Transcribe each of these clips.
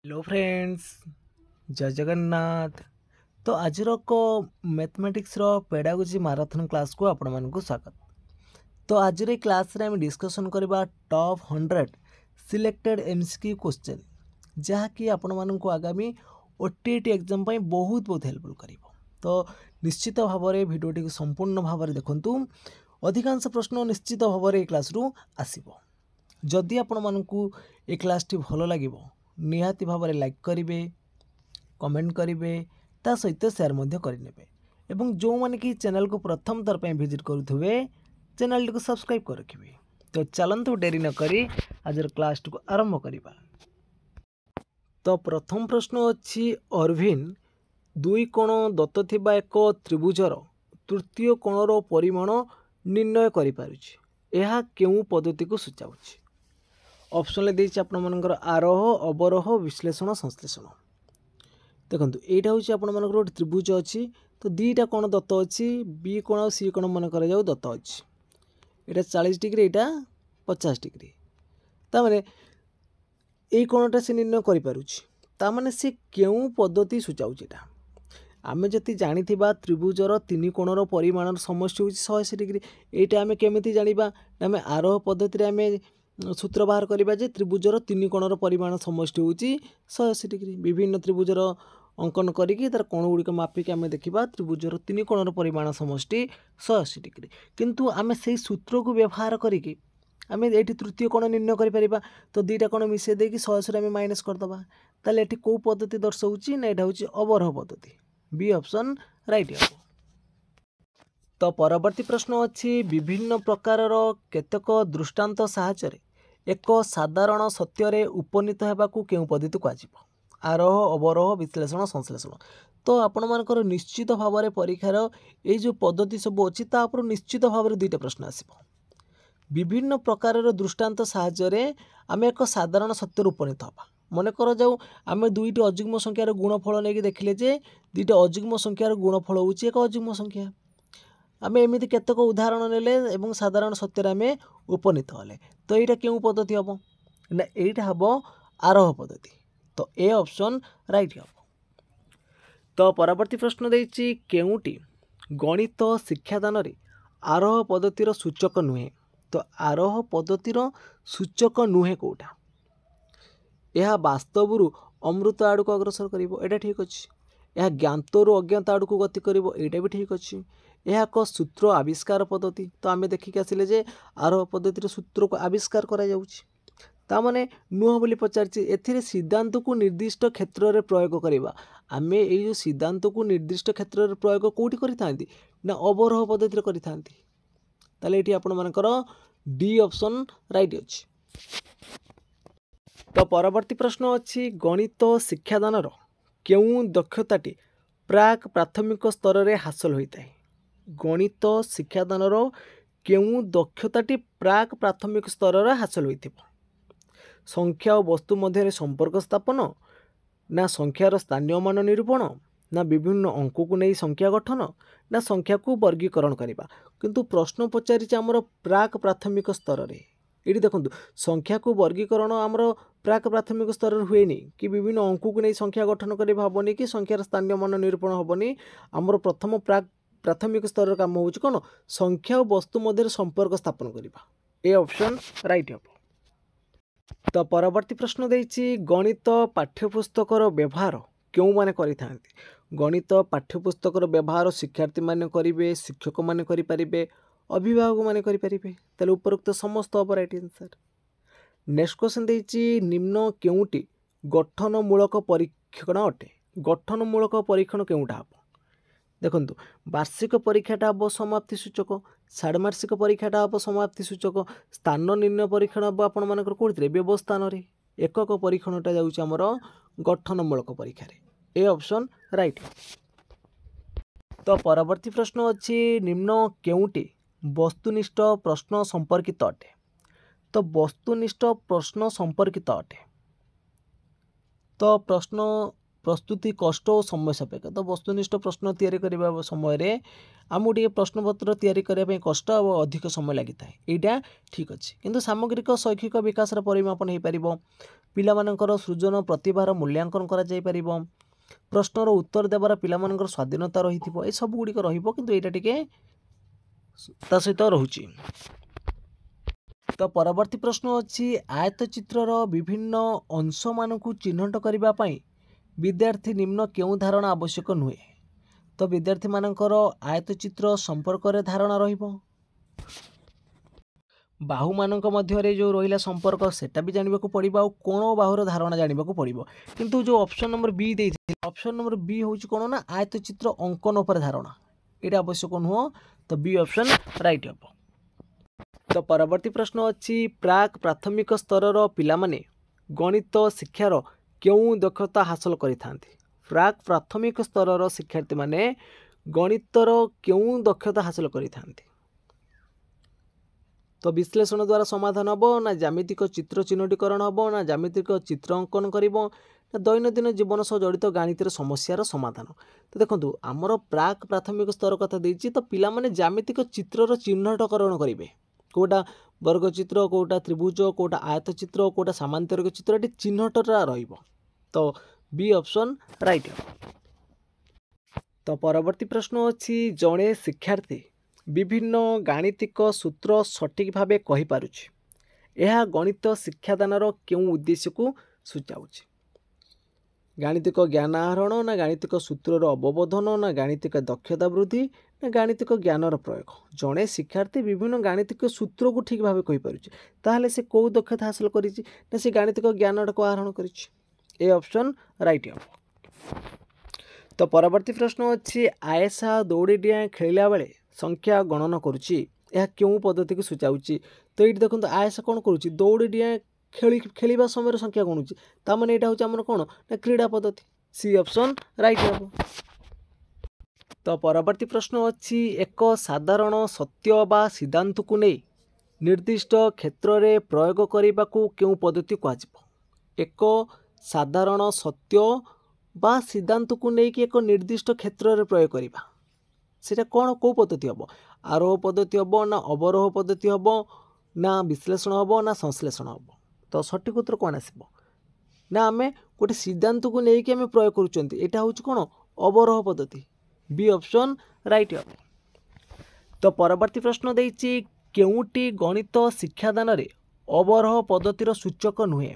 Hello friends, जय जगन्नाथ। तो आज मैथमेटिक्स पेडागोजी माराथन क्लास को आपण मानक स्वागत। तो आज क्लास रे हम डिस्कशन करबा टॉप 100 सिलेक्टेड एमसीक्यू क्वेश्चन जहाँकि आपण मानक आगामी ओटीटी एग्जाम पर बहुत बहुत हेल्पफुल करिवो। तो निश्चित भाव में भिडियोटी संपूर्ण भाव में देखंतु। अधिकांश प्रश्न निश्चित भाव में क्लास रु आसीबो। जदि आपण मानकू ए क्लास टी भलो लागिवो निहाती भाव में लाइक करेंगे, कमेंट करेंगे, ता सहित शेयर मध्य करेंगे। एवं जो मैंने कि चैनल को प्रथम थर पर विजिट करुवे चैनल को सब्सक्राइब कर रखिए। तो चलतु डेरी न करी आज क्लास को आरंभ करवा। तो प्रथम प्रश्न अच्छी अर्भिन दुई कोण दत्त थिबा एक त्रिभुजर तृतीय कोणर परिमाण निर्णय करिपारुछि। यह केउ पद्धति को सूचाउछि? ऑप्शन देछि आपण मानकर आरोह अवरोह विश्लेषण संश्लेषण। देखंतु एटा होछि आपण मानकर गोटे त्रिभुज अछि। तो दुईटा कोण दत्त अछि, बी कोण और सी कोण मन कर जाऊ दत्त अछि। एटा 40 डिग्री, एटा 50 डिग्री। ता माने एई कोणटा से निर्णय करि पारुछि। ता माने से केउ पद्धति सूचाउछि? एटा आमे जति जानिथिबा त्रिभुजर तीन कोणर परिमाणर समष्टि होछि 180 डिग्री। एटा आमे केमिति जानिबा? आमे आरोह पद्धति रे आमे सूत्र बाहर करिबा जे त्रिभुजर तीन कोणर परिमाण समष्टि होछि 180 डिग्री। विभिन्न त्रिभुजर अंकन करिकि तार कोण गुड़िक मापिक आमे देखिबा त्रिभुजर तीन कोणर परिमाण समष्टि 180 डिग्री। किंतु आमे सेही सूत्र को व्यवहार करिकि आमे एठी तृतीय कोण निर्णय करि परिबा। तो दुईटा कोण मिसे देकी 180 रे आमे माइनस कर दबा। ताले एठी को पद्धति दर्शाउछि ना? एटा होछि अवरोह पद्धति। बी ऑप्शन राइट हो। तो परवर्ती प्रश्न अच्छी विभिन्न प्रकारर केतक दृष्टांत साहाय्य एक साधारण सत्य उपनीत होगाकू केउ पद्धति कहुब? आरोह अवरोह विश्लेषण संश्लेषण। तो आपण मानकर निश्चित भाव में परीक्षार ये जो पद्धति सब अच्छी तापर निश्चित भाव में दुईटा प्रश्न आसब। विभिन्न प्रकारर दृष्टांत साहाय्य आम एक साधारण सत्य उपनीत होगा। मन कर जाऊ आम दुईटी अजुग्म संख्यार गुणफल नहीं देखिले जे दुईटा अजुग्म संख्यार गुणफल हूँ एक अजुग्म संख्या। आम एमती केतक उदाहरण नेले एवं साधारण सत्य आम उपनीत हेले। तो यहाँ क्यों पद्धति हम ना? यहाँ हम आरोह पद्धति। तो ए ऑप्शन राइट हम। तो परवर्ती प्रश्न देछि केउटी गणित शिक्षादान रे आरोह पद्धतिर सूचक नुहे? तो आरोह पद्धतिर सूचक नुहे कोटा? यह वास्तव अमृत आड़ को अग्रसर करिवो, एटा ठीक अछि। यह ज्ञातरु अज्ञात आड़ को गति करिवो, एटा भी ठीक अछि। यह एक सूत्र आविष्कार पद्धति। तो आमे देखिक आसिले जे आरोह पद्धतिर सूत्र को आविष्कार करा जाउछि। ता माने नुह बोली पचारछि। एथिरे सिद्धांत को निर्दिष्ट क्षेत्र रे प्रयोग करिबा। आमे एई जो सिद्धांत को निर्दिष्ट क्षेत्र रे प्रयोग कोठी करिथांती ना? अवरोह पद्धति रे करिथांती। ताले एठी आपण मानकर डी ऑप्शन राइट अछि। तो परवर्ती प्रश्न अच्छी गणित शिक्षादान केउ दक्षताटी प्राक प्राथमिक स्तर में हासिल होता है? गणित शिक्षादान केउ दक्षताटी प्राक प्राथमिक स्तर में हासिल होइथिबो? संख्या और वस्तु मध्य संपर्क स्थापन, ना संख्यार स्थानीय मान निरूपण, ना विभिन्न अंक को नहीं संख्या गठन, ना संख्या को वर्गीकरण करवा। किंतु प्रश्न पचारि आमर प्राक प्राथमिक स्तर में। ये देखो संख्या को वर्गीकरण आमर प्राक प्राथमिक स्तर हुए कि विभिन्न अंक को नहीं संख्या गठन करवा हेनी कि संख्यार स्थानीय मान निरूपण हेनी। आमर प्रथम प्राक प्राथमिक स्तर काम हूँ कौन? संख्या और वस्तु मध्य संपर्क स्थापन करवा। ए ऑप्शन राइट हम। तो परवर्ती प्रश्न देछि गणित पाठ्यपुस्तकर व्यवहार क्यों माने करिथांती? गणित पाठ्यपुस्तकर व्यवहार शिक्षार्थी माने करिवे, शिक्षक माने करि परिबे, अभिभावक माने करि परिबे। ताले उपरोक्त समस्त of right answer. Next question देछि निम्न केउटी गठनमूलक परीक्षण अटे? गठनमूलक परीक्षण केउटा हम? देखंतु वार्षिक परीक्षाटा हम समाप्ति सूचक, षाण्मासिक परीक्षाटा हम समाप्ति सूचक, स्थान निर्णय परीक्षण हम आपण मानकर कोथि व्यवस्थान रे, एकक परीक्षणटा जाउछि हमर गठनमूलक परीक्षा रे। ए ऑप्शन राइट। तो परवर्ती प्रश्न अच्छी निम्न केउटी वस्तुनिष्ठ प्रश्न संपर्कित अटे? तो वस्तुनिष्ठ प्रश्न संपर्कित अटे। तो प्रश्न प्रस्तुति कष्ट और समय सापेक्ष। तो वस्तुनिष्ठ प्रश्न तैयारी करने समय आमको टे प्रश्नपत्र तैयारी करने कष्ट और अधिक समय लगी था। यहाँ ठीक अच्छे किंतु सामग्रिक शैक्षिक विकास परिमापन हो पार पिलामानଙ୍କର सृजन प्रतिभार मूल्यांकन करा जाय परिबो प्रश्नर उत्तर देवार पिलामानଙ୍କର स्वाधीनता रहिथिबो ए सब गुडी रहिबो किंतु एटा टिके ता सहित रहुची। तो परवर्ती प्रश्न अछि आयत चित्रर विभिन्न अंश मानकु चिन्हट करिबा पई विद्यार्थी निम्न केउ धारणा आवश्यक नुहे। तो विद्यार्थी मानकर आयत चित्र संपर्क रे धारणा रहिबो बाहु मानक मध्य जो रहिला संपर्क सेटा भी जानबा को पड़िबो आ कोण बाहुर धारणा जानबा को पड़िबो किंतु जो ऑप्शन नंबर बी देइथिले ऑप्शन नंबर बी होची कोन ना आयत चित्र अंकन पर धारणा एटा आवश्यक नुह। तो बी ऑप्शन राइट हबो। तो परवर्ती प्रश्न अछि प्राक प्राथमिक स्तरर पिला माने गणित शिक्षार केउ दक्षता हासिल करिथांती। प्राक प्राथमिक स्तरर शिक्षार्थी माने गणितर केउ दक्षता हासिल करिथांती। तो विश्लेषण द्वारा समाधान हम ना ज्यामितिक चित्र चिन्हटीकरण हम ना ज्यामितिक चित्र अंकन करिबो ना दैनंदिन जीवन सह जड़ित गणितर समस्यार समाधान। तो देखंतु आमर प्राक प्राथमिक स्तर कथा देछि तो पिला माने ज्यामितिक चित्रर चिन्हटकरण करिवे कोटा वर्ग चित्र कोटा त्रिभुज कोटा आयत चित्र कोटा समांतरिक चित्र एटी चिन्हटरा रहिबो। तो बी ऑप्शन राइट। तो परवर्ती प्रश्न अछि जणे शिक्षार्थी विभिन्न गाणितिक सूत्र सठिक भावे कहि पारुछि एहा गणित शिक्षादानर केउ उद्देश्य को सूचाउछि। गाणितिक ज्ञान आहरण ना गाणितिक सूत्रर अवबोधन ना गाणितिक दक्षता वृद्धि ना गाणितिक ज्ञानर प्रयोग। जणे शिक्षार्थी विभिन्न गाणितिक सूत्र को ठीक भावे कहि पारुछि ताहले से को दक्षता हासिल करिछि ना से गाणितिक ज्ञान को आहरण करिछि ए ऑप्शन राइट है। तो परवर्ती प्रश्न अछि आयशा दौड़ी डिया खेलिला बेले संख्या गणना करुछि यह क्यों पद्धति को सूचाउछि। तो ये देखो आयशा कौन करुछि दौड़ी डिया खेलिबा समय संख्या गणुछि ता माने एटा होछि हमर कोन ना क्रीडा पद्धति सी ऑप्शन राइट है। तो परवर्ती प्रश्न अछि एक साधारण सत्य बा सिद्धांत को नै निर्दिष्ट क्षेत्र रे प्रयोग करिबा को केउ पद्धति कहजिबो। एक साधारण सत्य बा सिद्धांत को नै कि एक निर्दिष्ट क्षेत्र रे प्रयोग करिबा सेटा कोन को पद्धति हबो आरोह पद्धति हबो ना अवरोह पद्धति हबो ना विश्लेषण हबो ना संश्लेषण हबो। तो सठिक उत्तर कौन आसबो ना आमे गोटे सिद्धांत को लेकिन आमे प्रयोग करूचंती एटा होछि कोन अवरोह पद्धति बी ऑप्शन राइट है। तो परवर्ती प्रश्न देछि केउटी गणित शिक्षादान रे अवरोह पद्धतिर सूचक नुहे।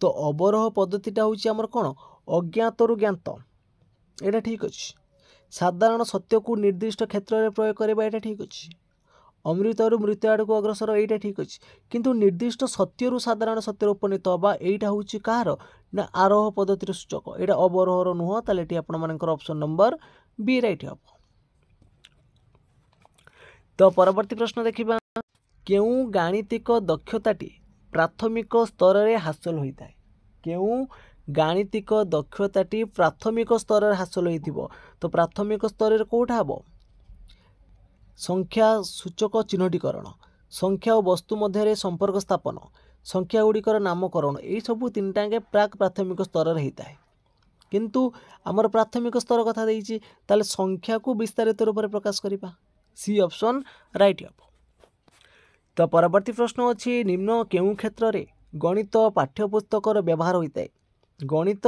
तो अवरोह पद्धतिटा होछि हमर कोन अज्ञातरु ज्ञात एटा ठीक अछि। साधारण सत्य को निर्दिष्ट क्षेत्र रे प्रयोग करबा एटा ठीक अछि। अमृतरु मृत्यु आड़ को अग्रसर एटा ठीक अछि किंतु निर्दिष्ट सत्यरु साधारण सत्य उपनीत हवा एटा होछि कार ना आरोह पद्धतिर सूचक एटा अवरोहर नुह ताले एटी आपण मानकर ऑप्शन नंबर बी राइट है। तो परवर्ती प्रश्न देखिबा केउ गाणितिक दक्षताटी प्राथमिक स्तर रे हासिल होइताय। केउ गाणितिक दक्षताटी प्राथमिक स्तर रे हासिल होइथिबो। तो प्राथमिक स्तर रे कोठा हबो संख्या सूचक चिन्हटीकरण संख्या और वस्तु मध्य संपर्क स्थापन संख्या गुड़िकर नामकरण यही सब तीन टाँगे प्राक प्राथमिक स्तर होता है किंतु आमर प्राथमिक स्तर कथा देइछि ताले संख्या को विस्तारित रूप में प्रकाश करिबा सी ऑप्शन राइट है। तो परवर्ती प्रश्न अछि निम्न केउ क्षेत्र रे गणित पाठ्यपुस्तकर व्यवहार होता है। गणित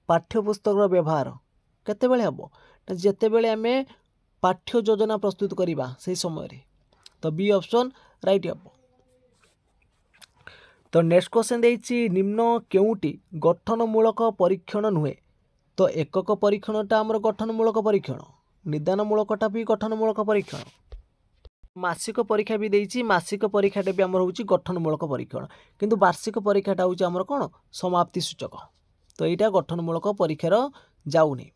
पाठ्यपुस्तकर व्यवहार केतेबेले हबो जेतेबेले आमे पाठ्य योजना प्रस्तुत करिबा से समय रे। तो बी ऑप्शन राइट है। तो नेक्स्ट क्वेश्चन देइछि निम्न केउटी गठनमूलक परीक्षण नुहे। तो एकक परीक्षणटा हमर गठनमूलक परीक्षण निदानमूलकटा भी गठनमूलक परीक्षण मासिक परीक्षा भी देइछि मासिक परीक्षाटा भी हमर होछि गठनमूलक परीक्षण किंतु वार्षिक परीक्षाटा होछि हमर कोन समाप्ति सूचक। तो एटा गठनमूलक परीक्षार जाउनी।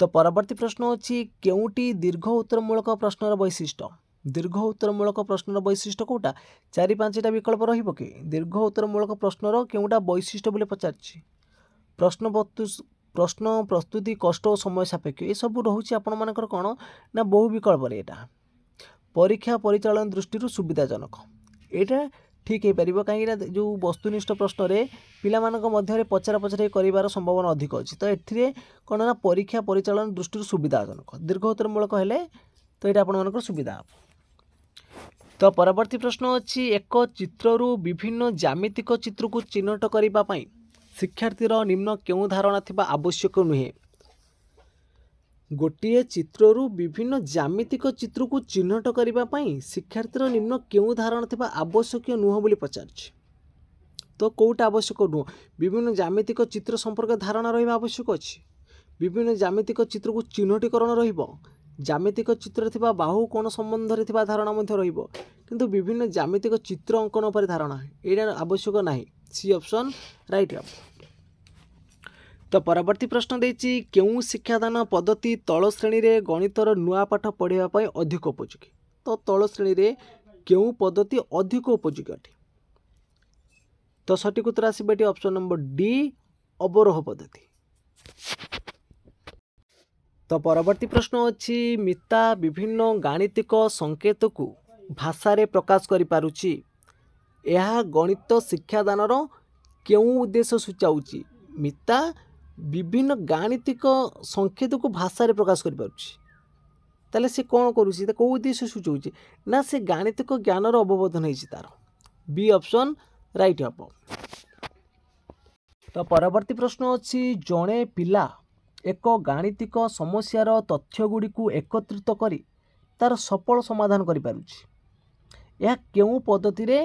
तो परवर्ती प्रश्न अछि केउटी दीर्घ उत्तरमूलक प्रश्नर वैशिष्ट्य। दीर्घ उत्तरमूलक प्रश्नर वैशिष्ट्य कोटा 4-5टा विकल्प रहिबो कि दीर्घ उत्तरमूलक प्रश्नर केउटा वैशिष्ट्य बोले पचारछि प्रश्न प्रस्तुति कष्ट और समय सापेक्ष ये सब रोचे आपण मानकर कोन ना बहु विकल्प रे एटा परीक्षा परिचालन दृष्टि सुविधाजनक एटा ठीक है पारिबो कहीं जो वस्तुनिष्ठ प्रश्न रे पिला मानक मध्य पचरा पचरा करिवार संभावना अधिक अछि। तो एथिरे कोन ना परीक्षा परिचालन दृष्टि सुविधाजनक दीर्घ उत्तरमूलक हेले तो एटा आपण मानकर सुविधा। तो परवर्ती प्रश्न अच्छी एक चित्रु विभिन्न ज्यामितिक चित्र को चिन्हट करने शिक्षार्थीर निम्न क्यों धारणा थिबा आवश्यक नुहे। गोटे चित्रु विभिन्न ज्यामितिक चित्र को चिन्हट करने शिक्षार्थीर निम्न क्यों धारणा थिबा आवश्यक नुह बोली पचार। तो कौटा आवश्यक नुह विभिन्न ज्यामितिक चित्र संपर्क धारणा रहा आवश्यक अच्छी। विभिन्न ज्यामितिक चित्र को चिन्हटीकरण रहिबो। ज्यामितिक चित्र थिबा बाहु कोण संबंध रे थिबा धारणा मध्य रहिबो किंतु विभिन्न ज्यामितिक चित्र अंकन पर धारणा एटा आवश्यक नाही। सी ऑप्शन राइट हम। तो परवर्ती प्रश्न देछि केउ शिक्षादान पद्धति तल श्रेणी रे गणितर नुआ पाठ पढ़िबा पई अधिक उपयोगी। तो तल श्रेणी रे केउ पद्धति अधिक उपयोगी अटे। तो सठिक उत्तर आसीबेटी ऑप्शन नंबर डी अवरोह पद्धति। तो परवर्ती प्रश्न अच्छी मिता विभिन्न गाणितिक संकेत को भाषा रे प्रकाश करि पारुछि। यह गणित शिक्षादानर केउ उद्देश्य सूचाउछि। मिता विभिन्न गाणितिक संकेत को भाषा रे प्रकाश करि पारुछि ताले से कोन करूछि त को उद्देश्य सूचाउछि ना से गाणितिक ज्ञानर अवबोधन हेछि तार। बी ऑप्शन राइट हबो। तो परवर्ती प्रश्न अच्छी जणे पिला एक गाणितिक समस्यार तथ्य गुड़ी को एकत्रित करी तार सफल समाधान करि पारुछि। यह केउ पद्धति रे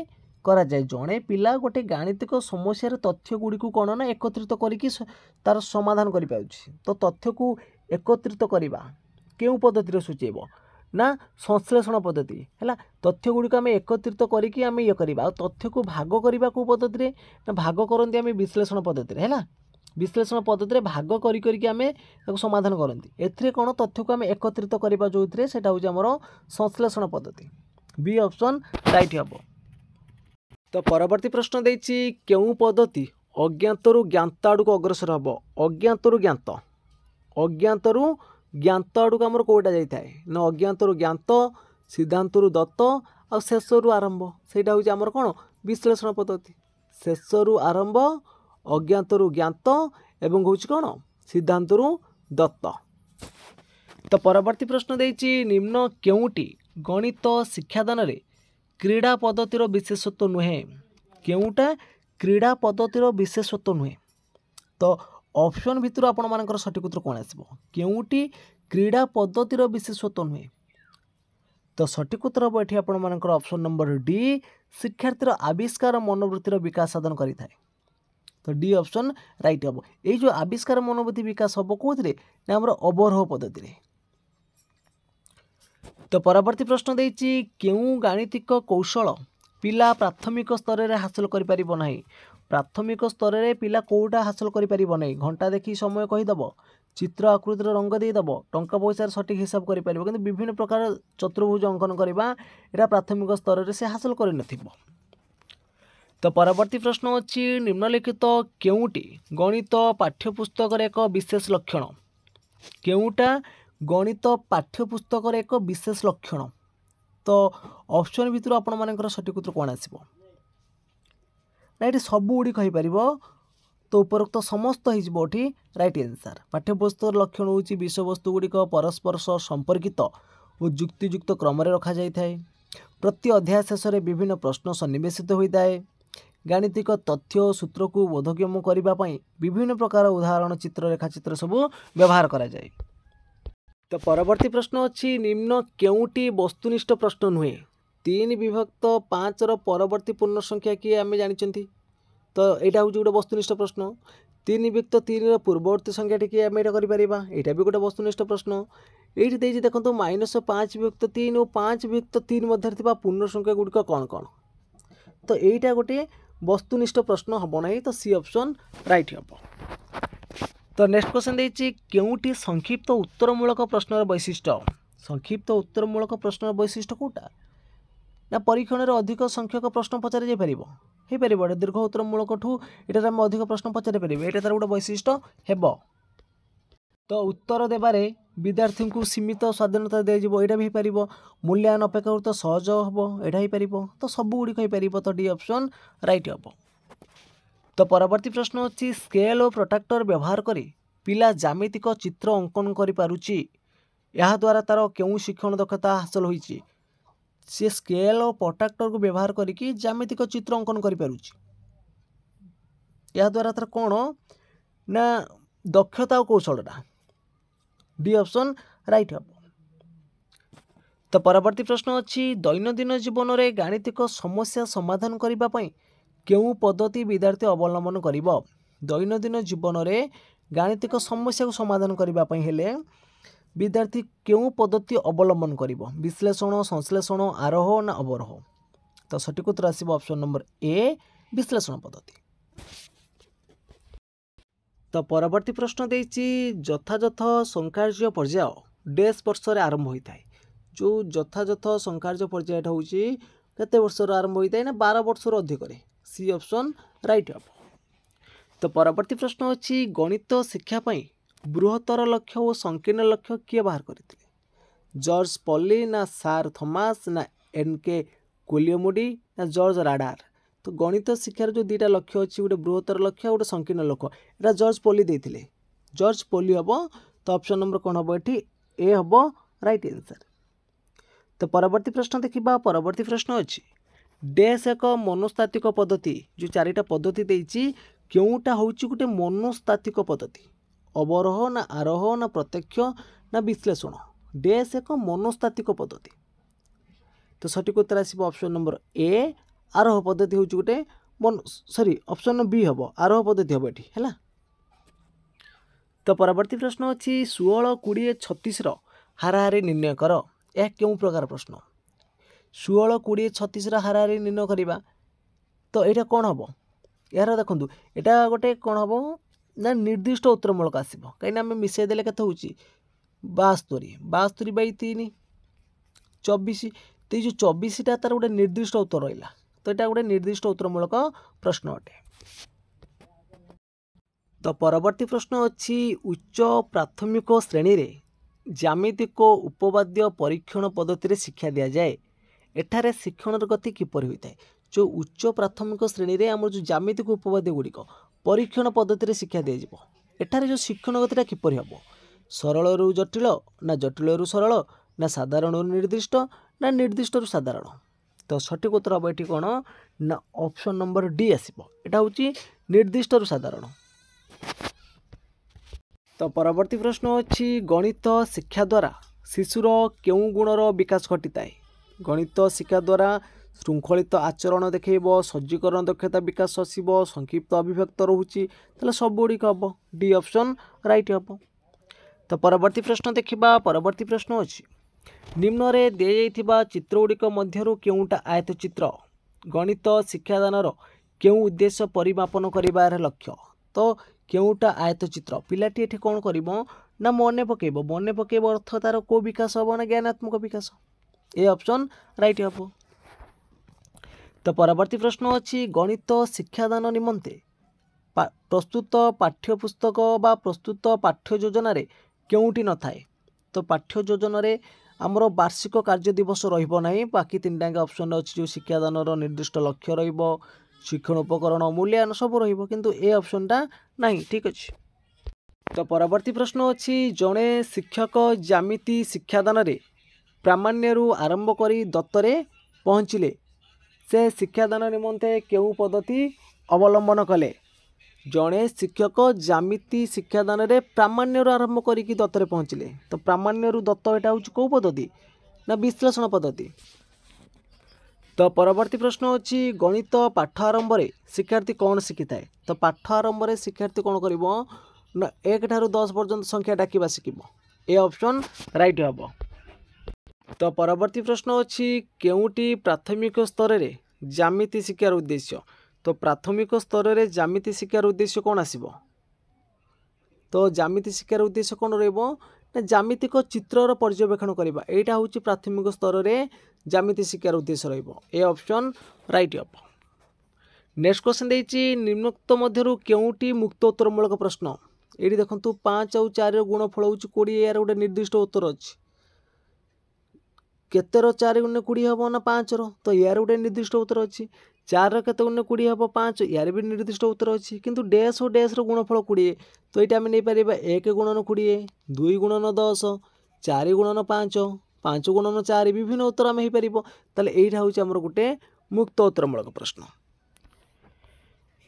करा जाय। जणे पिला गोटे गाणितिक समस्यार तथ्य गुड़ी को कोन ना एकत्रित करिकि तार समाधान करि पारुछि। तो तथ्य को एकत्रित करिबा केउ पद्धति रे सूचेबो ना संश्लेषण पद्धति हैला। तथ्य गुड़ी को आम एकत्रित करिकि आम ये करिबा। तथ्य को भाग करिबा को पद्धति रे ना भाग करंती आम विश्लेषण पद्धति रे हैला। विश्लेषण पद्धति रे भाग करी करिकि आमे ताको समाधान करंती। एथरे कोन तथ्य को आमे एकत्रित करिबा जोथरे सेटा होजे हमर संश्लेषण पद्धति। बी ऑप्शन राइट हबो। तो परवर्ती प्रश्न देछि केउ पद्धति अज्ञातरु ज्ञात आडको अग्रसर हबो। अज्ञातरु ज्ञात अज्ञातरु ज्ञात आडको हमर कोटा जाई थाए ना अज्ञातरु ज्ञात सिद्धांतरु दत्त आ शेषरु आरंभ सेटा होजे हमर कोन विश्लेषण पद्धति। शेषरु आरंभ अज्ञातरु ज्ञात एवं हूँ कौन सिद्धांतरु दत्त। तो परवर्ती प्रश्न देछि निम्न केउटी गणित शिक्षादान रे क्रीड़ा पद्धतिर विशेषत्व नुहे। केउटा क्रीड़ा पद्धतिर विशेषत्व नुहे। तो ऑप्शन भितर आपण मानकर सठिक उत्तर कोन आसीबो केउटी क्रीड़ा पद्धतिर विशेषत्व नुहे। तो सठिक उत्तर हम एठी आपण मानकर ऑप्शन नंबर डी शिक्षार्थीर आविष्कार मनोवृत्तिर विकास साधन करि थाए। तो डी ऑप्शन राइट हम। ये जो आविष्कार मनोवृत्ति विकास हम कौन आमर अवरोह पद्धति रे। तो परवर्ती प्रश्न देछि केउ गाणितिक कौशल पिला प्राथमिक स्तर में हासिल कर पारिबो नाही। प्राथमिक स्तर में पिला कोटा हासिल कर पारिबो नाही। घंटा देखी समय कहीदेव चित्र आकृतिर रंग देदेव टंका पैसार सठिक हिसाब कर पारिबो किंतु विभिन्न प्रकार चतुर्भुज अंकन करबा एटा प्राथमिक स्तर में से हासिल कर नथिबो। तो परवर्ती प्रश्न अच्छी निम्नलिखित केउटी गणित पाठ्यपुस्तक एक विशेष लक्षण। केउटा गणित पाठ्यपुस्तक एक विशेष लक्षण। तो ऑप्शन भितर आपण मानकर सठिक उत्तर कोन आसीबो ना ये सब गुड़ी कहि परिबो। तो उपरोक्त समस्त हो राइट आंसर। पाठ्यपुस्तक लक्षण होची विषय वस्तु गुड़िक परस्पर सह संपर्कित और जुक्तियुक्त क्रम रखा जाय थाए। प्रति अध्याय शेष में विभिन्न प्रश्न सन्निवेशित होता है। गाणितिक तथ्य और सूत्र को बोधगम्य करने विभिन्न प्रकार उदाहरण चित्र रेखाचित्र सब व्यवहार करा जाए। तो परवर्ती प्रश्न अच्छी निम्न केउटी वस्तुनिष्ठ प्रश्न नुहे। 3 विभक्त 5 परवर्ती पूर्ण संख्या किए आम जानी। तो यहाँ हूँ गोटे वस्तुनिष्ठ प्रश्न। 3 विभक्त 3 पूर्ववर्ती संख्या टी आम यहाँ करें यहाँ भी गोटे वस्तुनिष्ठ प्रश्न। ये देखो -5 विभक्त 3 और 5 विभक्त 3 मध्य पूर्ण संख्या गुड़िक कौन कौन। तो यहाँ गोटे वस्तुनिष्ठ प्रश्न हम ना। तो सी ऑप्शन राइट हम। तो नेक्स्ट क्वेश्चन देछि केउटी संक्षिप्त उत्तरमूलक प्रश्नर वैशिष्ट्य। संक्षिप्त उत्तरमूलक प्रश्नर वैशिष्ट्य कोटा ना परीक्षण में अधिक संख्यक प्रश्न पचार जापर दीर्घ उत्तरमूलक ठू यहाँ आम अधिक प्रश्न पचारि पारे यहाँ तार गोटे वैशिष्ट्य हेब। तो उत्तर देबारे विद्यार्थी को सीमित स्वाधीनता दिज्व यहाँ भी पार। मूल्यांकन अपेक्षाकृत सहज हम यहाँ ही पार। तो सब गुड़िक हो। तो डी ऑप्शन राइट हम। तो परवर्ती प्रश्न अच्छी स्केल और प्रोट्राक्टर व्यवहार करी पिला ज्यामितिक चित्र अंकन करि पारुछि। या द्वारा तार केउ शिक्षण दक्षता हासिल होइछि। सी स्केल और प्रोट्राक्टर को व्यवहार करके ज्यामितिक चित्र अंकन द्वारा तार कौन ना दक्षता और कौशलटा डी ऑप्शन राइट हम। तो परवर्ती प्रश्न अच्छी दैनंदिन जीवन में गाणितिक समस्या समाधान करने केउं पद्धति विद्यार्थी अवलंबन करिब। दैनंदिन जीवन में गाणितिक समस्या को समाधान करने हेले विद्यार्थी केउं पद्धति अवलंबन करिब, विश्लेषण, संश्लेषण, आरोह ना अवरोह। तो सठिक उत्तर आसिब ऑप्शन नंबर ए विश्लेषण पद्धति। तो परवर्ती प्रश्न देछि यथायथ संकार्य पर्याय डेस वर्ष आरंभ होता है। जो यथायथ संकार्य पर्याय होची केते वर्ष आरंभ होता है ना 12 वर्ष अधिक रे। सी ऑप्शन राइट हम। तो परवर्ती प्रश्न अच्छी गणित शिक्षा पाई बृहत्तर लक्ष्य और संकीर्ण लक्ष्य किए बाहर करते? जॉर्ज पॉली ना सार थॉमस ना एन.के. कोलियमोडी ना जॉर्ज राडार। तो गणित शिक्षार जो दुईटा लक्ष्य अच्छी गोटे बृहत्तर लक्ष्य गोटे संकीर्ण लक्ष्य एटा जॉर्ज पॉली देथिले। जॉर्ज पॉली हम। तो ऑप्शन नंबर कौन हम ये ए हम राइट आंसर। तो परवर्ती प्रश्न देखा। परवर्ती प्रश्न अच्छी डेस एक मनोस्तात्विक पद्धति जो चारिटा पद्धति देछि केउटा होउछि गोटे मनोस्तात्विक पद्धति अवरोह ना आरोह ना प्रत्यक्ष ना विश्लेषण। डेस एक मनोस्तात्विक पद्धति। तो सठिक उत्तर आसिब ऑप्शन नंबर ए आरोह पद्धति होउछि गोटे सॉरी ऑप्शन नंबर बी हम आरोह पद्धति हम एठी हैला। तो परवर्ती प्रश्न अच्छी 16, 20, 36 हाराहारी निर्णय कर। यह क्यों प्रकार प्रश्न? 16, 20, 36 हाराहारी निर्णय करवा। तो यहाँ कौन हम यार देखो यहाँ गोटे कौन हम ना निर्दिष्ट उत्तरमूलक आसो कहीं आम मिसेदेले के 72 72 बाई 3 24। तो ये जो 24टा तार गोटे निर्दिष्ट उत्तर रहा। तो यहाँ गोटे निर्दिष्ट उत्तरमूलक प्रश्न अटे। तो परवर्ती प्रश्न अच्छी उच्च प्राथमिक श्रेणी रे ज्यामितिक उपवाद्य परीक्षण पद्धति शिक्षा दि जाए। एठारे शिक्षण गति किपर होता है? जो उच्च प्राथमिक श्रेणी रे आम जो ज्यामितिक उपवाद्य गुड़िक परीक्षण पद्धति शिक्षा दि जाए एठारे जो शिक्षण गतिटा किपर हम? सरल रु जटिल ना जटिल रु सरल ना साधारण रु निर्दिष्ट ना निर्दिष्ट रु साधारण। तो सठिक उत्तर हम ये कौन ना ऑप्शन नंबर डी आसो। यहाँ हूँ निर्दिष्ट रु साधारण। तो परवर्ती प्रश्न अच्छी गणित शिक्षा द्वारा शिशुर केउं गुणर विकास घटी है? गणित शिक्षा द्वारा श्रृंखलित आचरण देखेब, सज्जीकरण दक्षता विकास आसब, संक्षिप्त अभिव्यक्त रोचे ताले सब गुड़िक हम डी ऑप्शन राइट हम। तो परवर्ती प्रश्न देखा। परवर्ती प्रश्न अच्छी निम्न रे दे जाइथिबा चित्र गुड़िक मध्यरु केउंटा आयत चित्र गणित शिक्षादानर केउं उद्देश्य परिमापन करिबार लक्ष्य? तो केउंटा आयत चित्र पिलाटी एठी कौन करिबो ना मन पकेब अर्थ तार को विकास हम ना ज्ञानात्मक विकास। ए ऑप्शन राइट हम। तो परवर्ती प्रश्न अच्छी गणित शिक्षादान निमंते प्रस्तुत पाठ्यपुस्तक बा प्रस्तुत पाठ्य योजना रे केउंटी न थाए? तो पाठ्य योजना रे आमर वार्षिक कार्य दिवस रहिबो नाही। बाकी 3टा ऑप्शन अच्छी जो शिक्षादानर निर्दिष्ट लक्ष्य रहिबो, शिक्षण उपकरण, मूल्यांकन सब रहिबो किंतु ए ऑप्शनटा नहीं। ठीक अच्छे। तो परवर्ती प्रश्न अच्छी जड़े शिक्षक ज्यामिति शिक्षादान रे प्रामाण्य आरंभ करी दत्तरे पहुँचले से शिक्षादान निमंते केउं पद्धति अवलंबन कले? जड़े शिक्षक ज्यामिति शिक्षादान रे प्रामाण्य आरंभ करी दत्तरे पहुँचले। तो प्रामाण्य दत्त यहाँ हूँ कौ पद्धति ना विश्लेषण पद्धति। तो परवर्ती प्रश्न अच्छी गणित पाठ आरंभ रे शिक्षार्थी कौन शिखी थाए? तो पाठ आरंभ रे शिक्षार्थी कौन करिवो ना 1 ठारू 10 पर्यंत संख्या डाकिबा शिखिबो। ए ऑप्शन राइट हम। तो परवर्ती प्रश्न अच्छी केउंटी प्राथमिक स्तर रे ज्यामिति शिक्षार उद्देश्य? तो प्राथमिक स्तर रे ज्यामिति शिक्षार उद्देश्य कौन आसिबो? तो ज्यामिति शिक्षार उद्देश्य कौन रहिबो ना ज्यामितिक चित्रर पर्यवेक्षण करबा। एटा होची प्राथमिक स्तर रे ज्यामिति शिक्षार उद्देश्य रहिबो। ए ऑप्शन राइट हम। नेक्स्ट क्वेश्चन देछि निम्नोक्त मध्यरु केउंटी मुक्त उत्तरमूलक प्रश्न? एठी देखंतु 5 और 4 गुणफल होची 20 यार गोटे निर्दिष्ट उत्तर अछि। केतेर 4 गुणे 20 हम ना 5 रो? तो यार गोटे निर्दिष्ट उत्तर अछि। 4 रो केते गुणे 20 हम 5 यार भी निर्दिष्ट उत्तर अछि किंतु डैश और डैश रो गुणफल 20। तो एटा हम नै परिबा 1 गुणन 20, 2 गुणन 10, 4 गुणन 5, 5 गुणन 4 विभिन्न उत्तर आम हो ताले एटा हूँ आमर गोटे मुक्त उत्तरमूलक प्रश्न।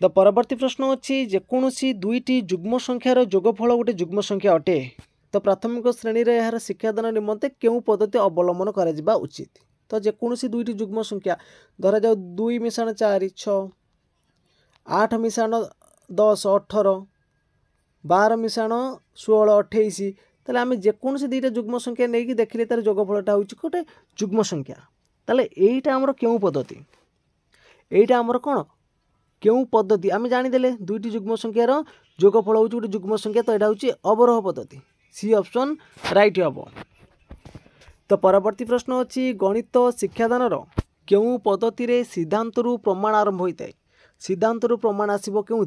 द परवर्ती प्रश्न अच्छी जेकोसी दुईटी जुग्म संख्यार जोगफल गोटे जुग्म संख्या अटे तो प्राथमिक श्रेणी रे यार शिक्षादान निमंते केउं पद्धति अवलंबन करा उचित। तो जेकोसी दुईटी जुग्म संख्या धरा जाऊ 2 मिशाण 4 6 8 मिशाण 10 18 12 मिशाण 16 28 ताले आम जेकोसी दुईटा जुग्म संख्या नहीं कि देखिले तार जोगफलटा हूँ गोटे जुग्म संख्या ताले एटा आमर केउं पद्धति एटा आमर कौन केउं पद्धति आम जानीदे दुईटी जुग्म संख्यार जोगफल हूँ गोटे जुग्म संख्या तो यहाँ हूँ अवरोह पद्धति सी ऑप्शन राइट हम। तो परवर्ती प्रश्न अच्छी गणित शिक्षादान केउं पद्धति रे सिद्धांतरू प्रमाण आरंभ होता है सिद्धांतरू प्रमाण आसब क्यों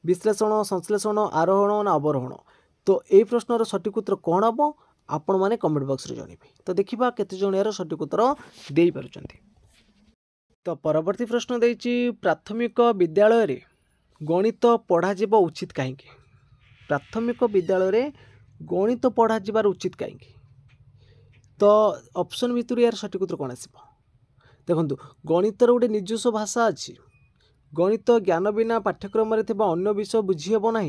विश्लेषण संश्लेषण आरोहण ना अवरोहण तो ये प्रश्नर सठिक उत्तर कौन हम आपण मैंने कमेंट बॉक्स रे जानवे तो देखा केते जण यार सठिक उत्तर दे पारुछंती। तो परवर्ती प्रश्न देछि प्राथमिक विद्यालय रे गणित पढ़ा जीव उचित कहीं प्राथमिक विद्यालय रे गणित पढ़ा जीवार उचित कहीं तो ऑप्शन भितर यार सठिक उत्तर कौन आसब देखु गणितर गोटे निजस्व भाषा अच्छी गणित ज्ञान बिना पाठ्यक्रम अन्य विषय बुझीहब ना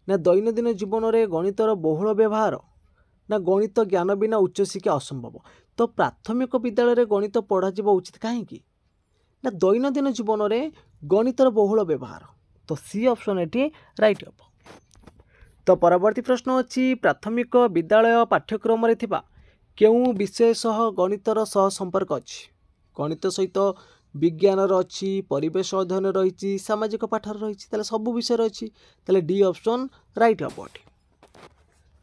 ना दैनंदिन जीवन में गणितर बहुल व्यवहार ना गणित ज्ञान बिना उच्च शिक्षा असंभव तो प्राथमिक विद्यालय रे गणित पढ़ा जीव उचित कहीं ना दैनंदिन जीवन में गणितर बहुल व्यवहार तो सी ऑप्शन एटी राइट हम। तो परवर्ती प्रश्न अच्छी प्राथमिक विद्यालय पाठ्यक्रम रे थिबा केउं विषय सह गणितर सह संपर्क अच्छी गणित सहित विज्ञान अच्छी परिवेश अध्ययन रही सामाजिक पाठर रही सब विषय अच्छी ताले डी ऑप्शन राइट हम।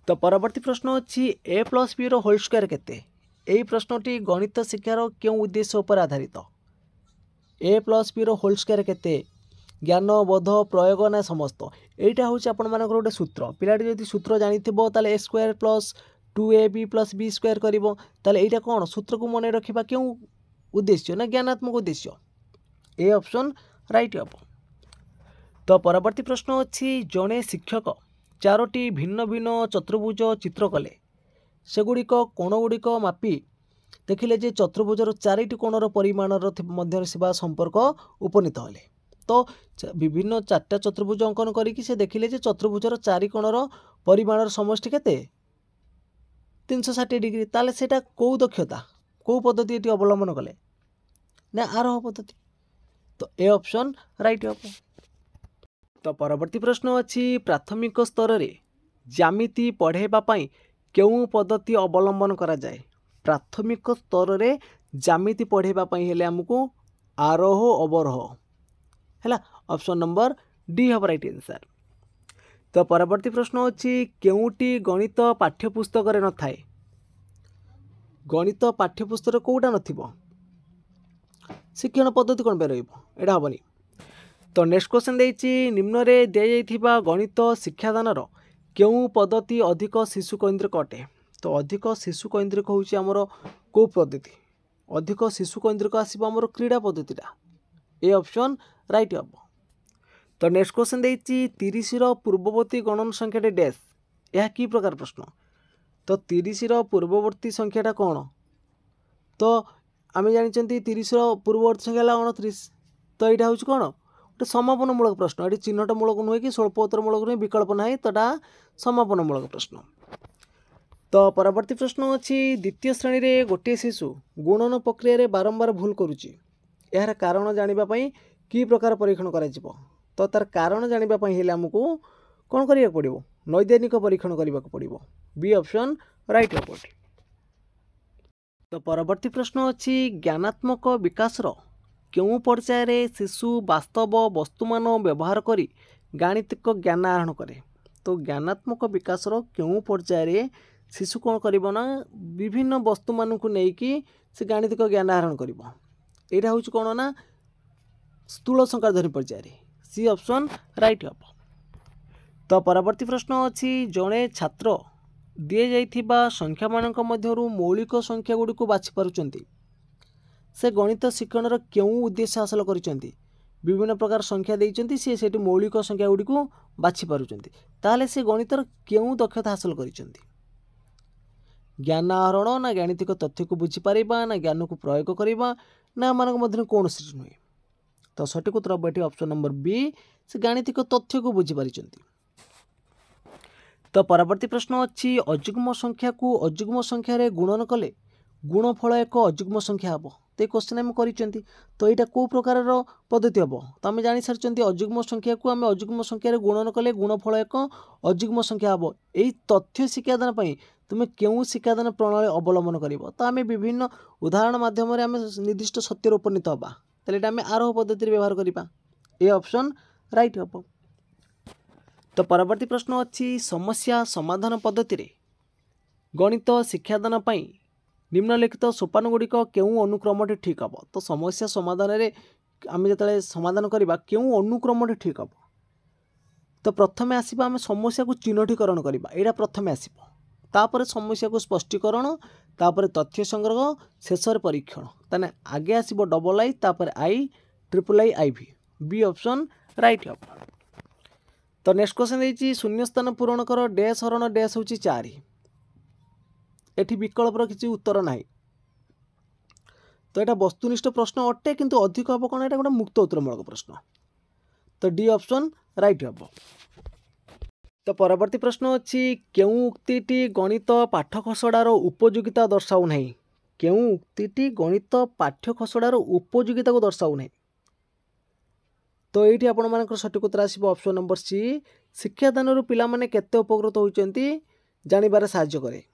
तो परवर्ती प्रश्न अच्छी ए प्लस बी होल स्क्वायर केते यही प्रश्नटी गणित शिक्षार क्यों उद्देश्य पर आधारित ए प्लस बी होल स्क्वायर केते ज्ञान बोध प्रयोग ना समस्त यहाँ हूँ आपण मान गोटे सूत्र पिलाटी जब सूत्र जानी ताले A square plus 2ab plus B square कर यहाँ कौन सूत्र को मन रखा क्यों उद्देश्य ना ज्ञानात्मक उद्देश्य ए ऑप्शन राइट हम। तो परवर्ती प्रश्न अच्छी जड़े शिक्षक 4टी भिन्न भिन्न चतुर्भुज चित्र कले सेगुड़िक कोण गुड़िक मापी देखिले जे चतुर्भुजर 4टी कोणर परिमाणर मध्य थिबा संपर्क उपनीत हेले तो विभिन्न 4टा चतुर्भुज अंकन करिकि से देखिले जे चतुर्भुजर 4 कोणर परिमाणर समष्टि केते 360 डिग्री ताले सेटा कौ दक्षता कौ पद्धति एटी अवलंबन कले ना आरोह पद्धति तो ए ऑप्शन राइट हम। तो परवर्ती प्रश्न अच्छी प्राथमिक स्तर रे ज्यामिति पढ़ेबा पई केउं पद्धति अवलंबन करा जाए प्राथमिक स्तर रे ज्यामिति पढ़ेबा पई हेले हमकु आरोह अवरोह है ऑप्शन नंबर डी हम राइट आंसर। तो परवर्ती प्रश्न अच्छी केउटी गणित पाठ्यपुस्तक रे न थाए गणित पाठ्यपुस्तक कौटा नथिबो शिक्षण पद्धति कौन पे रहा हेनी। तो नेक्स्ट क्वेश्चन देछि निम्न रे दिया जाइथिबा गणित शिक्षादानर केउं पद्धति अधिक शिशु केन्द्रिक अटे तो अधिक शिशु केन्द्रिक होउछि हमर को पद्धति अधिक शिशु केन्द्रिक आसीबो हमर क्रीड़ा पद्धतिटा ए ऑप्शन राइट हम। तो नेक्स्ट क्वेश्चन देछि 30 रो पूर्ववर्ती गणन संख्याटे डैश यह की प्रकार प्रश्न तो 30 रो पूर्ववर्ती संख्याटा कौन तो आम जानी 30 रो पूर्ववर्ती संख्या 29 तो यहाँ हूँ कौन गोटे समापनमूलक प्रश्न ये चिन्हटमूलक नुहे कि स्वल्पोत्तरमूलक नुहे विकल्प ना तो समापनमूलक प्रश्न। तो परवर्ती प्रश्न अच्छी द्वितीय श्रेणी रे गोटे शिशु गुणन प्रक्रिया बारंबार भूल करुच्ची यार कारण जानापी कि प्रकार परीक्षण कर तो तार कारण जानापी हेल्ले आमको कौन करा पड़ो नैदानिक परीक्षण करने पड़ो बी ऑप्शन राइट हम। तो परवर्ती प्रश्न अच्छी ज्ञानात्मक विकासर क्यों पर्यायर शिशु वास्तव वस्तुमान व्यवहार करी गाणितिक ज्ञान आहरण करे तो ज्ञानात्मक विकासर क्यों पर्यायर शिशु कौन करना विभिन्न वस्तु मान को लेकिन से गाणितिक ज्ञान आहरण कर यहाँ हूँ कौन ना स्थूल संख्याधरी पर्यायर सी ऑप्शन राइट हम। तो परवर्ती प्रश्न अच्छी जड़े छात्र दि जाइथिबा संख्या मानक मध्यरु मौलिक संख्या गुड़ी को बाछि पारुचंती से गणित शिक्षण क्यों उद्देश्य हासिल करिसेंती विभिन्न प्रकार संख्या देइचंती से मौलिक संख्या गुड़ी को बाछि पारुचंती ताले से गणितर क्यों दक्षता हासिल करिसेंती ज्ञान आहरण ना गाणितिक तथ्य को बुझीपर ना ज्ञान को प्रयोग करवा ना आम मध्य कौन नुहे। तो सठिक उत्तर हम ये ऑप्शन नंबर बी से गाणितिक तथ्य को बुझीपारी। तो परवर्ती प्रश्न अच्छी अजुग्म संख्या को अजुग्म संख्यार गुणन कले गुणफल एक अजुग्म संख्या हम। तो ये क्वेश्चन आम कर तो यहाँ कौ प्रकार पद्धति हम तो आम जानी सारी अजुग्म संख्या को आम अजुग्म संख्यार गुणन कले गुणफल एक अजुग्म संख्या हम। यही तथ्य शिक्षादान पर तुम्हें क्यों शिक्षादान प्रणाली अवलंबन कर तो आम विभिन्न उदाहरण मध्यम आम निर्दिष्ट सत्यर उपनीत हाँ तो ये आम आरोह पद्धति व्यवहार करवा। ये ऑप्शन राइट हम। तो परवर्ती प्रश्न अच्छी समस्या समाधान पद्धति रे गणित शिक्षादान पाई निम्नलिखित सोपान गुड़िक क्यों अनुक्रमटी ठीक हम। तो समस्या समाधान रे आम जो समाधान करवा क्यों अनुक्रमटी ठीक हम। तो प्रथमे आसवा आम समस्या को चिन्हटीकरण करवा यहाँ प्रथमे आसव तापर समस्या को स्पष्टीकरण तापर तथ्य संग्रह शेष परीक्षण ताने आगे आसव डबल आई तापर आई ट्रिपल आई आई भी बी ऑप्शन राइट हम। तो नेक्स्ट क्वेश्चन देती शून्य स्थान पूरण कर डैश हरण डैश हूँ 4 एठी विकल्पर किसी उत्तर ना। तो यहाँ वस्तुनिष्ठ प्रश्न अटे किंतु अधिक हम कौन गोटे मुक्त उत्तरमूलक प्रश्न। तो डी ऑप्शन राइट हम। तो परवर्ती प्रश्न अच्छी क्यों उक्ति गणित पाठ खसड़ार उपयोगिता दर्शाऊ ना क्यों उक्ति गणित पाठ्य खसड़ार उपयोगिता को दर्शाऊ ना। तो ये आपण मान सठिक उत्तर आसो ऑप्शन नंबर सी शिक्षादान पिला माने केते उपकृत होती जानवर साहाय्य करे।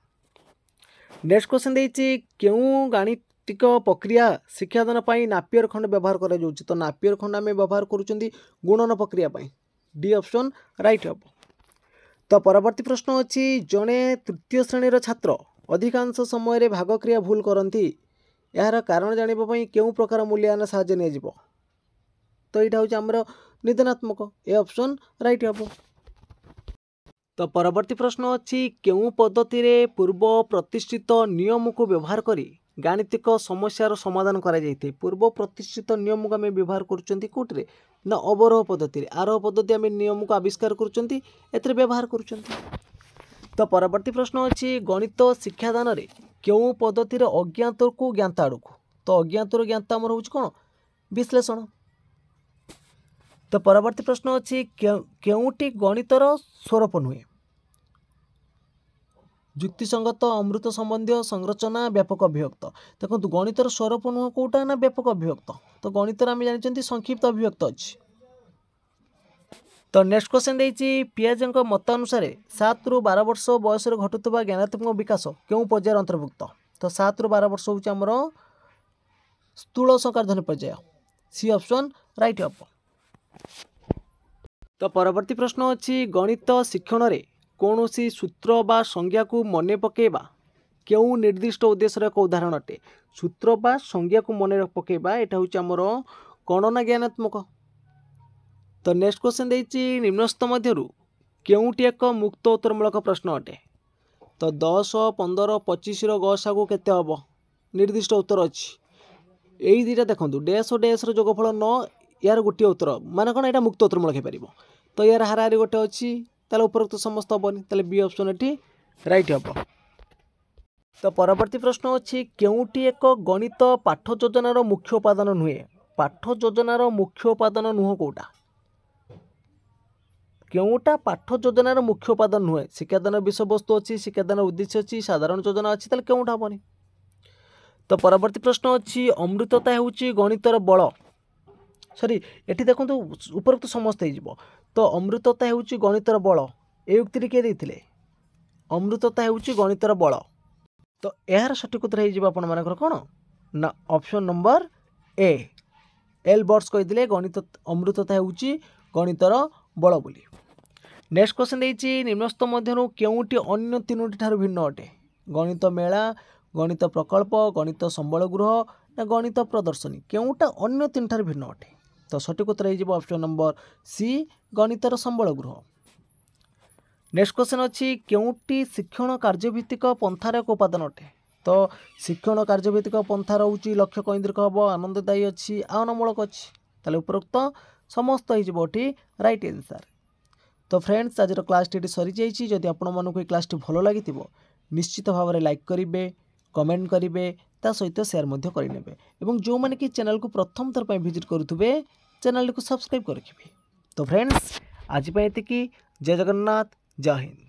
नेक्स्ट क्वेश्चन देती क्यों गाणितिक प्रक्रिया शिक्षादान पाई नापियर खंड व्यवहार करा जाउछि। तो नापियर खंड आम व्यवहार करुँच गुणन प्रक्रिया पाई डी ऑप्शन राइट हम। तो परवर्ती प्रश्न अच्छी जड़े तृतीय श्रेणी छात्र अधिकांश समय भाग क्रिया भूल करती यार कारण जानापी क्यों प्रकार मूल्यांकन साहाय्य निया। तो यहाँ हूँ आमर निदानात्मक ए ऑप्शन राइट हम। तो परवर्ती प्रश्न अच्छी क्यों पद्धति रे पूर्व प्रतिष्ठित नियम को व्यवहार करी गाणितिक समस्यार समाधान करा जायते। पूर्व प्रतिष्ठित नियम को आम व्यवहार करोटे ना अवरोह पद्धति आरोह पद्धति आम नियम को आविष्कार कर व्यवहार कर। तो परवर्ती प्रश्न अच्छी गणित शिक्षादान रे क्यों पद्धति अज्ञात को ज्ञात आड़ को। तो अज्ञात ज्ञात आमर हूँ कौन विश्लेषण। तो परवर्ती प्रश्न अच्छी क्योंटी गणितर स्वरूप नुहे युक्तिसंगत अमृत संबंधी संरचना व्यापक अभिव्यक्त। देखो गणितर स्वरूप नुह कौटा ना व्यापक अभिव्यक्त। तो गणितर आम जानते संक्षिप्त अभिव्यक्त अच्छी। तो नेक्स्ट क्वेश्चन देती पियाजेंक मतानुसार 7 ରୁ 12 वर्ष बयस घटुवा ज्ञानात्मक विकास क्यों पर्यायर अंतर्भुक्त। तो 7 ରୁ 12 वर्ष हूँ आमर स्थूल संकारध्वनि पर्याय सी ऑप्शन राइट हम। तो परवर्ती प्रश्न अच्छी गणित शिक्षण रे कौन सी सूत्र बा संज्ञा को मन पकेबा क्यों निर्दिष्ट उद्देश्य एक उदाहरण अटे। सूत्र बा संज्ञा को मन पकेबा यहाँ हूँ आमर गणना ज्ञानात्मक। तो नेक्स्ट क्वेश्चन देती निम्नस्थ मध्यरु केउटी एक मुक्त उत्तरमूलक प्रश्न अटे। तो 10, 15, 25 गसागु केते हम निर्दिष्ट उत्तर अच्छी। यही दुटा देखो डैश और डैश जोगफल 9 यार गोटे उत्तर मान कौन यहाँ मुक्त उत्तरमूलक हो। तो यार हाराहारी गोटे अच्छी ताले उपरोक्त समस्त हेनी ताले बी ऑप्शन एटी राइट हम। तो परवर्ती प्रश्न अच्छी केउटी एक गणित पाठ योजनार मुख्य उपादान नुहे। पाठ योजनार मुख्य उपादान नुह कौटा क्योंटा पाठ योजनार मुख्य उपादान नुहे। शिक्षादान विषय वस्तु अच्छी शिक्षादान उद्देश्य अच्छी साधारण योजना अच्छी ताले क्योंटा हेनी। तो परवर्ती प्रश्न अच्छी अमृतता होउची गणितर बल सॉरी एटी देखो उपरोक्त समस्त हो। तो अमृतता होउची गणितर बल ए उक्ति किए देथिले अमृतता होउची गणितर बल। तो यार सठिक उत्तर हो कौन ना ऑप्शन नंबर ए एल बर्ड्स कहीदे गणित अमृतता होउची गणितर बल बोली। नेक्स्ट क्वेश्चन देती निम्नस्थ मध्यरु केउटी अन्य तीनोटी ठारू भिन्न अटे। गणित मेला गणित प्रकल्प गणित संबल गृह ना गणित प्रदर्शनी केउटा अन्य तीन ठारू भिन्न अटे। तो सठिक उत्तर हो ऑप्शन नंबर सी गणितर संबल गृह। नेक्स्ट क्वेश्चन अच्छी केउटी शिक्षण कार्यभित्तिक पंथार एक उपादान अटे। तो शिक्षण कार्यभित्तिक पंथा रोचे लक्ष्य केन्द्रिक हम आनंददायी अच्छी आनमूलक अच्छी ताले उपरोक्त समस्त होटी राइट आंसर। तो फ्रेंड्स आज क्लास टी सरी जाइए। जदि आपण मानक क्लास टी भल लगी निश्चित भाव में लाइक करेंगे, कमेंट करेंगे, ता सहित शेयर मध्य करेंगे एवं जो मैंने कि चैनल को प्रथम थर पर विजिट करुवे चैनल को सब्सक्राइब कर रखिए। तो फ्रेंड्स आज ये जय जगन्नाथ, जय हिंद।